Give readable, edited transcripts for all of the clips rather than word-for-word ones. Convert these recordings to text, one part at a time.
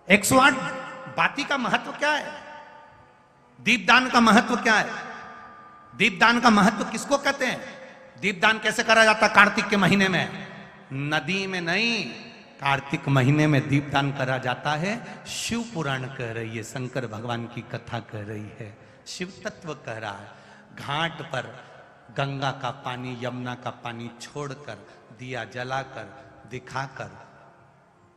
108 बाती का महत्व क्या है? दीपदान का महत्व क्या है? दीपदान का महत्व किसको कहते हैं? दीपदान कैसे करा जाता? कार्तिक के महीने में, नदी में नहीं, कार्तिक महीने में दीपदान करा जाता है। शिव पुराण कह रही है, शंकर भगवान की कथा कह रही है, शिव तत्व कह रहा है। घाट पर गंगा का पानी, यमुना का पानी छोड़कर, दिया जलाकर, दिखाकर,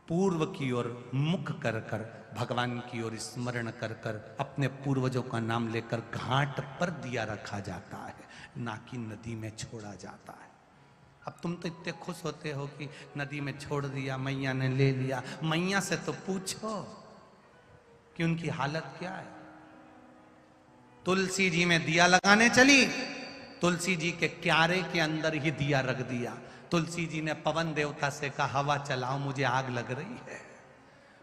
पूर्व की ओर मुख कर कर, भगवान की ओर स्मरण कर कर, अपने पूर्वजों का नाम लेकर घाट पर दिया रखा जाता है, ना कि नदी में छोड़ा जाता है। अब तुम तो इतने खुश होते हो कि नदी में छोड़ दिया, मैया ने ले लिया। मैया से तो पूछो कि उनकी हालत क्या है। तुलसी जी में दिया लगाने चली, तुलसी जी के क्यारे के अंदर ही दिया रख दिया। तुलसी जी ने पवन देवता से कहा, हवा चलाओ, मुझे आग लग रही है।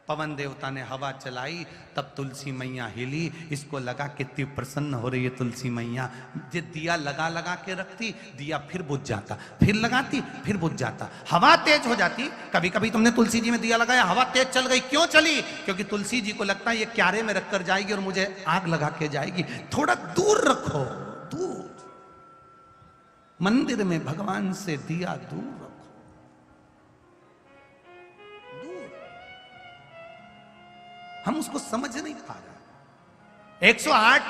पवन देवता ने हवा चलाई, तब तुलसी मैया हिली। इसको लगा कितनी प्रसन्न हो रही है तुलसी मैया। ये दिया लगा लगा के रखती, दिया फिर बुझ जाता, फिर लगाती, फिर बुझ जाता, हवा तेज हो जाती। कभी कभी तुमने तुलसी जी में दिया लगाया, हवा तेज चल गई, क्यों चली? क्योंकि तुलसी जी को लगता है ये क्यारे में रखकर जाएगी और मुझे आग लगा के जाएगी। थोड़ा दूर रखो, दूर। मंदिर में भगवान से दिया दूर रखो, दूर। हम उसको समझ नहीं पा रहे। 108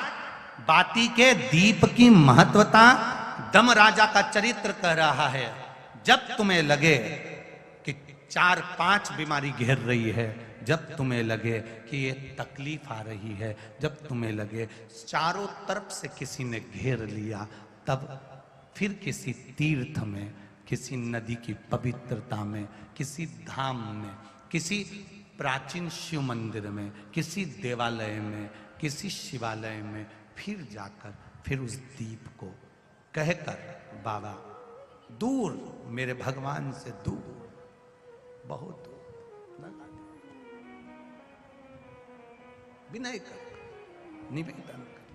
बाती के दीप की महत्वता दम राजा का चरित्र कह रहा है। जब तुम्हें लगे कि 4-5 बीमारी घेर रही है, जब तुम्हें लगे कि ये तकलीफ आ रही है, जब तुम्हें लगे चारों तरफ से किसी ने घेर लिया, तब फिर किसी तीर्थ में, किसी नदी की पवित्रता में, किसी धाम में, किसी प्राचीन शिव मंदिर में, किसी देवालय में, किसी शिवालय में फिर जाकर, फिर उस दीप को कहकर, बाबा दूर, मेरे भगवान से दूर, बहुत दूर लगा दे, विनय कर, निवेदन कर,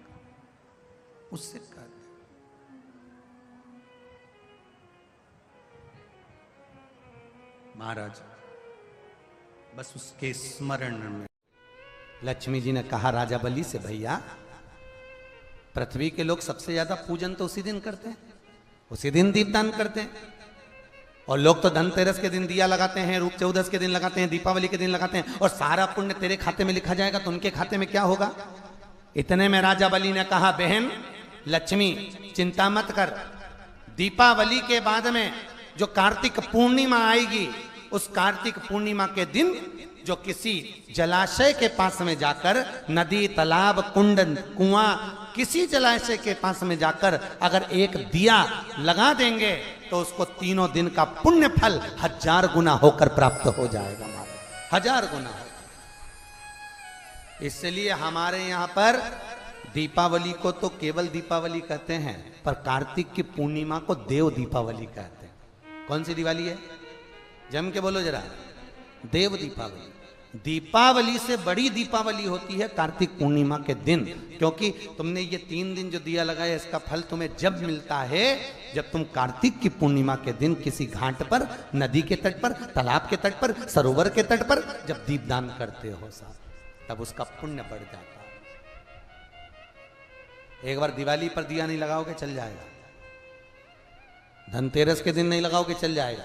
उससे कर। महाराज बस उसके स्मरण में लक्ष्मी जी ने कहा राजा बलि से, भैया पृथ्वी के लोग सबसे ज्यादा पूजन तो उसी दिन करते हैं, उसी दिन दीपदान करते हैं। और लोग तो धनतेरस के दिन दिया लगाते हैं, रूप चौदस के दिन लगाते हैं, दीपावली के दिन लगाते हैं, और सारा पुण्य तेरे खाते में लिखा जाएगा, तो उनके खाते में क्या होगा? इतने में राजा बलि ने कहा, बहन लक्ष्मी चिंता मत कर, दीपावली के बाद में जो कार्तिक पूर्णिमा आएगी, उस कार्तिक पूर्णिमा के दिन जो किसी जलाशय के पास में जाकर, नदी, तालाब, कुंड, कुआं, किसी जलाशय के पास में जाकर अगर एक दिया लगा देंगे, तो उसको 3 दिन का पुण्य फल 1000 गुना होकर प्राप्त हो जाएगा। 1000 गुना। इसलिए हमारे यहाँ पर दीपावली को तो केवल दीपावली कहते हैं, पर कार्तिक की पूर्णिमा को देव दीपावली कहते हैं। कौन सी दिवाली है? जम के बोलो जरा। देव दीपावली। दीपावली से बड़ी दीपावली होती है कार्तिक पूर्णिमा के दिन, क्योंकि तुमने ये 3 दिन जो दिया लगाया, इसका फल तुम्हें जब मिलता है जब तुम कार्तिक की पूर्णिमा के दिन किसी घाट पर, नदी के तट पर, तालाब के तट पर, सरोवर के तट पर जब दीपदान करते हो साहब, तब उसका पुण्य बढ़ जाता है। एक बार दिवाली पर दिया नहीं लगाओगे चल जाएगा, धनतेरस के दिन नहीं लगाओगे चल जाएगा,